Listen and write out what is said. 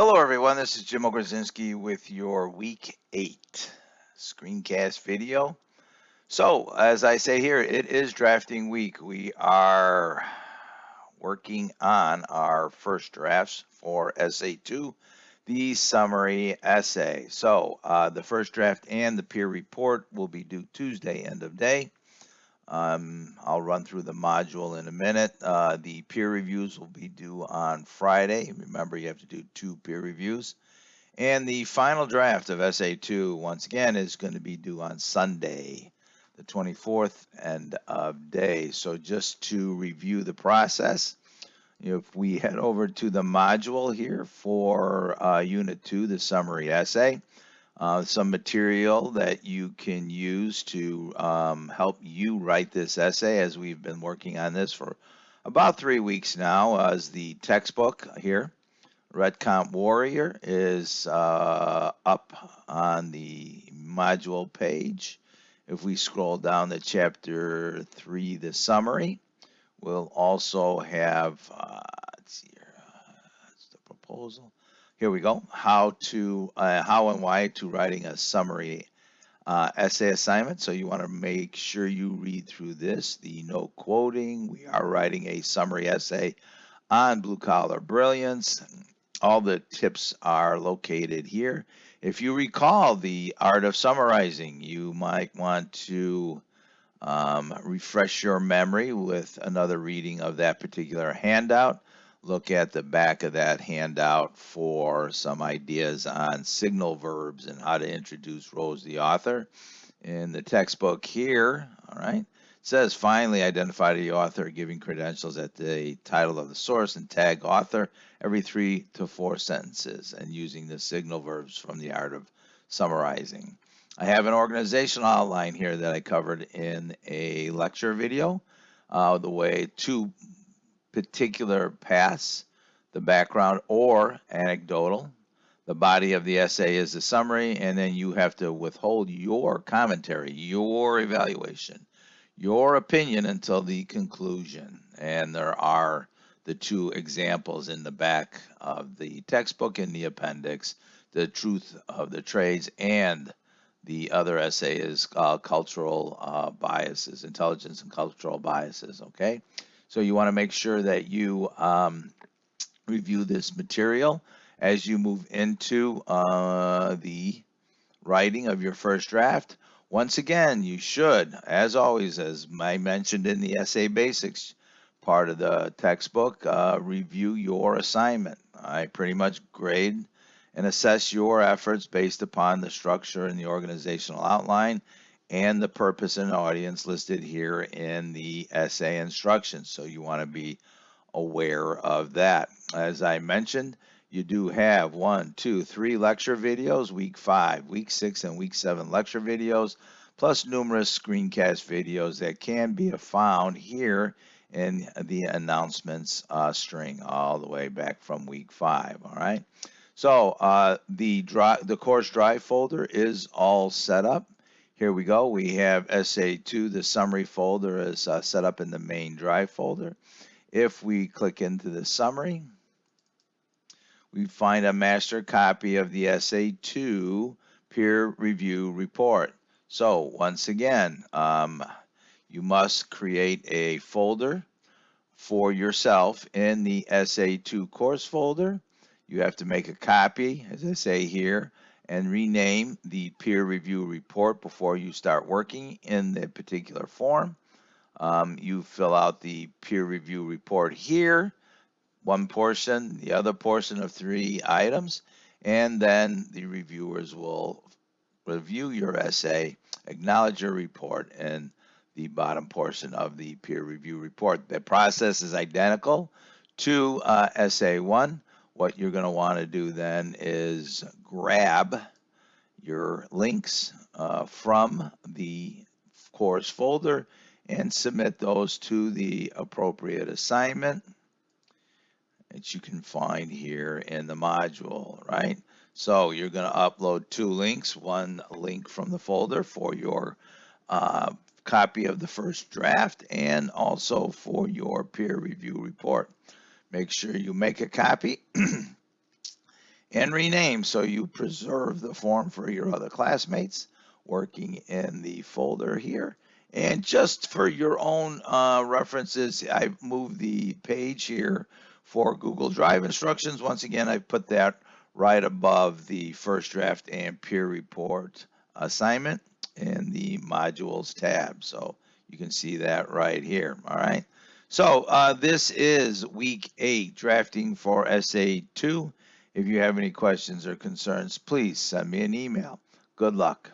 Hello, everyone. This is Jim Ogrozinski with your Week 8 Screencast video. So, as I say here, it is drafting week. We are working on our first drafts for Essay 2, the summary essay. So, the first draft and the peer report will be due Tuesday, end of day. I'll run through the module in a minute. The peer reviews will be due on Friday. Remember, you have to do 2 peer reviews. And the final draft of SA2, once again, is going to be due on Sunday, the 24th end of day. So just to review the process, if we head over to the module here for Unit 2, the summary essay, some material that you can use to help you write this essay, as we've been working on this for about 3 weeks now, as the textbook here. Red Comp Warrior is up on the module page. If we scroll down to Chapter 3, the summary, we'll also have, let's see here, that's the proposal. Here we go. How and why to writing a summary essay assignment. So you want to make sure you read through this. The no quoting. We are writing a summary essay on blue collar brilliance. All the tips are located here. If you recall the art of summarizing, you might want to refresh your memory with another reading of that particular handout. Look at the back of that handout for some ideas on signal verbs and how to introduce Rose the author. In the textbook here, all right, it says finally identify the author, giving credentials at the title of the source and tag author every 3 to 4 sentences, and using the signal verbs from the art of summarizing. I have an organizational outline here that I covered in a lecture video, the way to particular paths, the background or anecdotal. The body of the essay is the summary, and then you have to withhold your commentary, your evaluation, your opinion until the conclusion. And there are the 2 examples in the back of the textbook in the appendix, the truth of the trades, and the other essay is cultural biases, intelligence and cultural biases, okay? So you want to make sure that you review this material as you move into the writing of your first draft. Once again, you should, as always, as I mentioned in the essay basics part of the textbook, review your assignment. I pretty much grade and assess your efforts based upon the structure and the organizational outline and the purpose and audience listed here in the essay instructions. So you want to be aware of that. As I mentioned, you do have 1, 2, 3 lecture videos, week 5, week 6, and week 7 lecture videos, plus numerous screencast videos that can be found here in the announcements string all the way back from week 5, all right? So the course drive folder is all set up. Here we go. We have SA2, the summary folder is set up in the main drive folder. If we click into the summary, we find a master copy of the SA2 peer review report. So once again, you must create a folder for yourself in the SA2 course folder. You have to make a copy, as I say here, and rename the peer review report before you start working in the particular form. You fill out the peer review report here, one portion, the other portion of 3 items, and then the reviewers will review your essay, acknowledge your report, and the bottom portion of the peer review report. The process is identical to Essay 1. What you're going to want to do then is grab your links from the course folder and submit those to the appropriate assignment that you can find here in the module, right? So you're going to upload 2 links, one link from the folder for your copy of the first draft and also for your peer review report. Make sure you make a copy and rename so you preserve the form for your other classmates working in the folder here. And just for your own references, I've moved the page here for Google Drive instructions. Once again, I put that right above the first draft and peer report assignment in the modules tab. So you can see that right here. All right. So this is week 8 drafting for Essay 2. If you have any questions or concerns, please send me an email. Good luck.